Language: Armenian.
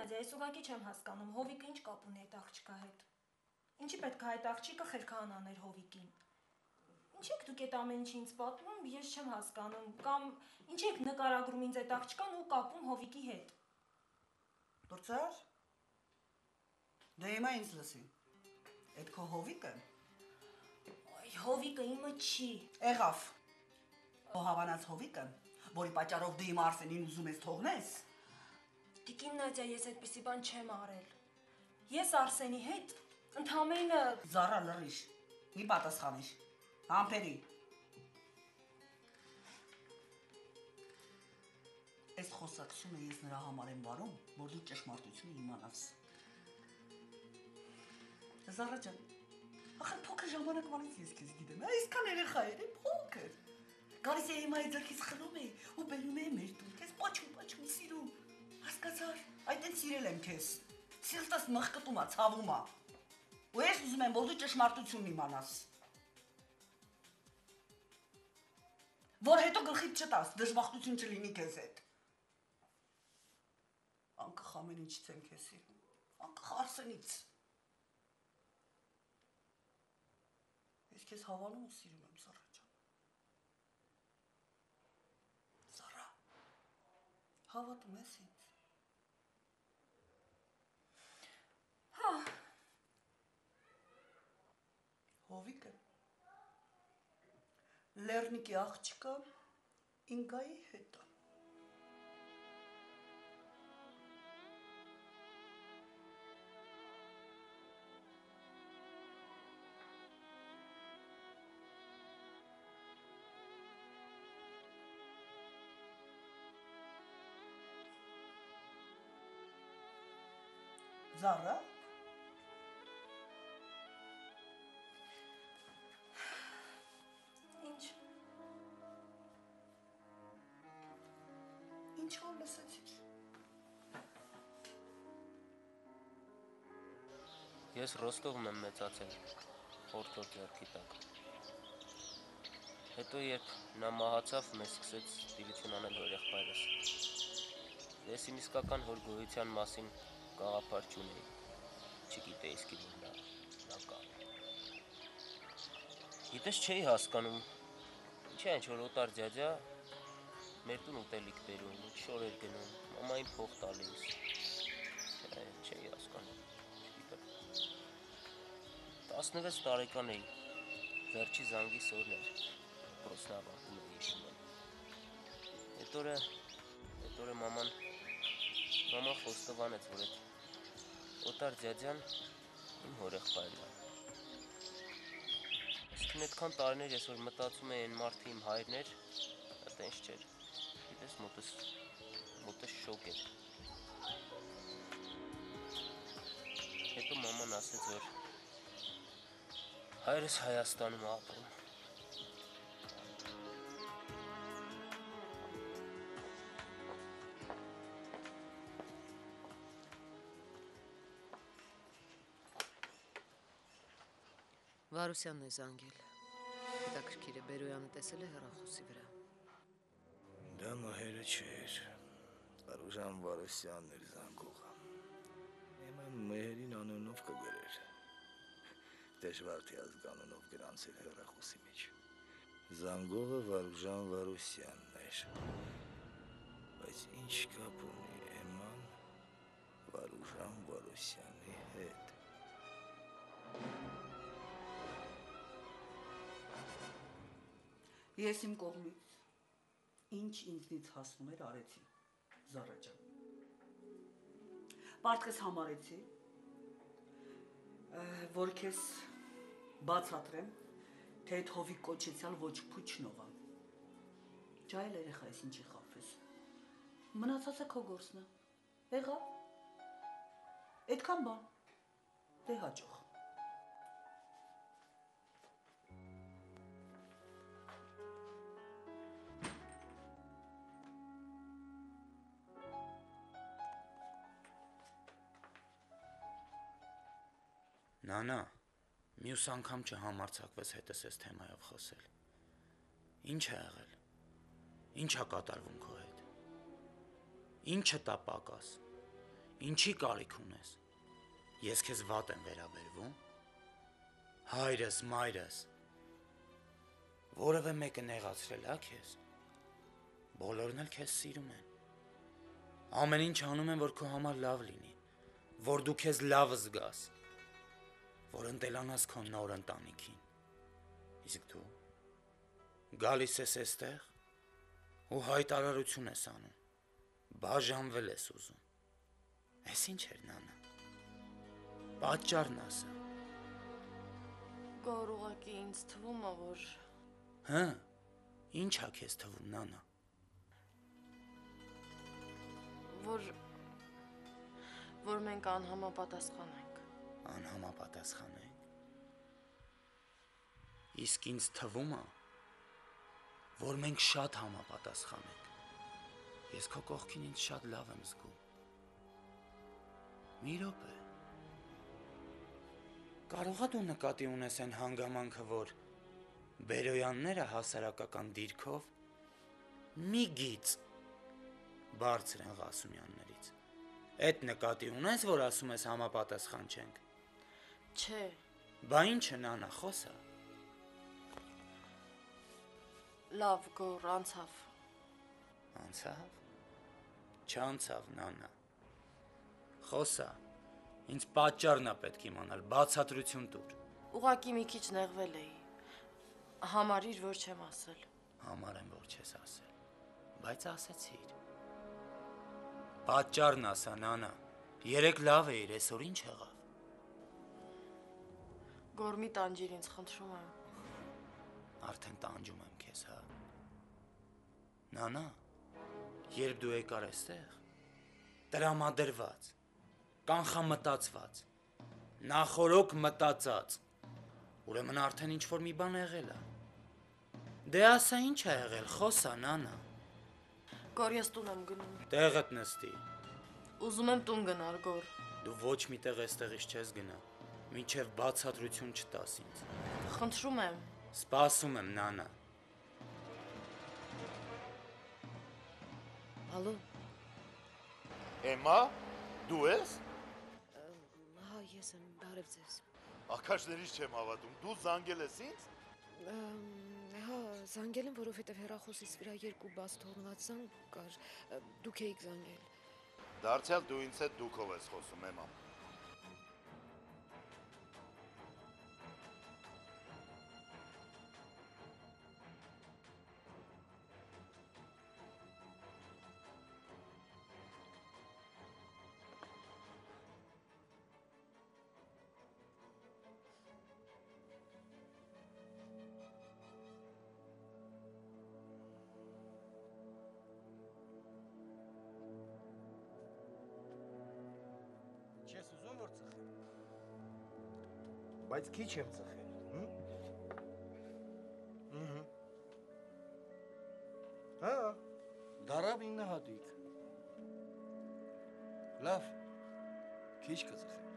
Նադյա, ես ուղղակի չեմ հասկանում, Հովիկը ինչ կապ ունի այդ աղջկա հետ։ Ինչի պետք է այդ աղջիկը խելքան աներ Հովիկին։ Ինչ եք դուք այդ ամեն ինչը ինձ պատմում, ես չեմ հասկանում, կամ ինչ եք նկարագրում ինձ այդ աղջկան ու կապում Հովիկի հետ։ Տուրցար։ Դե հիմա ինձ լսի։ Այդ քո Հովիկը։ Այ Հովիկը իմը չի։ Եղավ։ Քո հավանած Հովիկը, որի պատճառով դու իմ Արսենին ուզում ես թողնես։ Տիկին Նադյա, ես այդպիսի բան չեմ արել։ Ես Արսենի հետ ընդամենը Զարա լռիր, մի պատասխանիր, համբերի։ Այս խոսակցությունը ես նրա համար եմ վարում, որ դու ճշմարտությունը իմանաս։ Զարա ջան, ախր փոքր ժամանակվանից ես քեզ գիտեմ, այսքան երեխա էր, փոքր։ Գալիս է հիմա այդ ձեռքից խլում է ու բերում է մեր տուն, քեզ պաչում սիրում։ Հասկացար, այդ են սիրել եմ քեզ։ Սիրտս մխկտում է, ցավում է։ Ու ես ուզում եմ, որ դու ճշմարտությունն իմանաս։ Որ հետո գլխիդ չտաս, դժբախտություն չլինի քեզ հետ։ Անկախ ամեն ինչից եմ քեզ սիրում, անկախ Արսենից։ Ես քեզ հավանում ու սիրում եմ, Զարա ջան։ Զարա, հավատում ես ինձ։ Հա։ Հովիկը Լեռնիկի աղջկա Ինգայի հետ է։ Զարա։ Ինչ որ լսեցիր։ Ես Ռոստովում եմ մեծացել, խորթոր ձեռքի տակ։ Հետո երբ նա մահացավ, մեզ սկսեց տիրություն անել հոր եղբայրս։ Ես իմ իսկական հոր գոյության մասին գաղափար չունեի, չգիտեի իսկի որ նա կա։ Գիտես չէի հասկանում, ինչ է ինչ-որ օտար ձյաձյա մեր տուն ուտելիք բերում, շորեր գնում, մամային փող տալիս, չէի հասկանում, չգիտեմ։ 16 տարեկան էի, վերջի զանգի սորն էր, պրոսնավակում էի հիշում եմ։ Այդ օրը մաման խոստովանեց, որ այդ օտար ձյաձյան իմ հոր եղբայրն է։ Այսինքն այդքան տարիներ ես որ մտածում էի այն մարդը իմ հայրն էր, դա տենց չէր։ Գիտես մոտս շոկ էր։ Հետո մաման ասեց, որ հայրս Հայաստանում է ապրում։ Վարուսյանն է զանգել։ Հետաքրքիր է, Բերոյանը տեսել է հեռախոսի վրա։ Դա Մահերը չէր, Արուժան Վարուսյանն էր զանգողը։ Հիմա Մահերին անունով կգրեր։ Դժվար թե ազգանունով գրանցել հեռախոսի մեջ։ Զանգողը Վարուժան Վարուսյանն էր։ Բայց ինչ կապ ունի Էման Վարուժան Վարուսյանի հետ։ Ես իմ կողմից ինչ ինձնից հասնում էր արեցի, Զարա ջան։ Պարտքս համարեցի, որ քեզ բացատրեմ, թե այդ Հովիկ կոչեցյալ ոչ Փուչնովա։ Ջայել երեխա ես ինչի խաբվես։ Մնացածը քո գործն է։ Եղավ։ Այդքան բան։ Դե հաջող։ Նանա, մյուս անգամ չհամարձակվես հետս այս թեմայով խոսել։ Ինչ է եղել։ Ինչ է կատարվում քո հետ։ Ինչը տա պակաս։ Ինչի կարիք ունես։ Ես քեզ վատ եմ վերաբերվում։ Հայրս, մայրս։ Որևէ մեկը նեղացրել է քեզ։ Բոլորն էլ քեզ սիրում են։ Ամեն ինչ անում են, որ քո համար լավ լինի, որ դու քեզ լավ զգաս, որ ընտելանաս քո նոր ընտանիքին։ Իսկ դու գալիս ես այստեղ ու հայտարարություն ես անում, բաժանվել ես ուզում։ Էս ինչ էր նանա։ Պատճառն ասա։ Գոր ուղղակի ինձ թվում է, որ Հա, ինչ է քեզ թվում, նանա։ որ մենք անհամապատասխան ենք։ Անհամապատասխան ենք։ Իսկ ինձ թվում է, որ մենք շատ համապատասխան ենք։ Ես քո կողքին ինձ շատ լավ եմ զգում։ Մի րոպե։ Կարողա դու նկատի ունես այն հանգամանքը, որ Բերոյանները հասարակական դիրքով մի գիծ բարձր են Ղասումյաններից։ Էդ նկատի ունես, որ ասում ես համապատասխան չենք։ Չէ։ Բա ինչը նանա, խոսա։ Լավ, Գոր, անցավ։ Անցավ։ Չանցավ, նանա։ Խոսա։ Ինձ պատճառն է պետք իմանալ, բացատրություն տուր։ Ուղղակի մի քիչ նեղվել էի։ Համարիր, որ չեմ ասել։ Համար եմ, որ չես ասել, բայց ասեցիր։ Պատճառն ասա, նանա, երեկ լավ էիր, այսօր ինչ եղավ։ Գոր, մի տանջիր ինձ, խնդրում եմ։ Արդեն տանջում եմ քեզ, հա։ Նանա, երբ դու եկար այստեղ, տրամադրված, կանխամտածված, նախորոք մտածած, ուրեմն արդեն ինչ-որ մի բան եղել է։ Դե ասա ինչ է եղել, խոսա, նանա։ Գոր, ես տուն եմ գնում։ Տեղդ նստի։ Ուզում եմ տուն գնալ, Գոր։ Դու ոչ մի տեղ այստեղից չես գնա, մինչև բացատրություն չտաս ինձ։ Խնդրում եմ։ Սպասում եմ, նանա։ Ալո, Էմա, դու ես։ հա, ես եմ, բարև ձեզ։ Ակաշներից չեմ հավատում, դու զանգել ես ինձ։ Հա, զանգել եմ, որովհետև հեռախոսից վրա 2 բաց թողնված զանգ կար, դուք էիք զանգել։ Դարձյալ դու ինձ հետ դուքով ես խոսում, Էմա։ Չես ուզում որ ծխել։ Բայց քիչ եմ ծխել, Հա, դարավ 9 հատիկ։ Լավ, քիչ կծխեմ։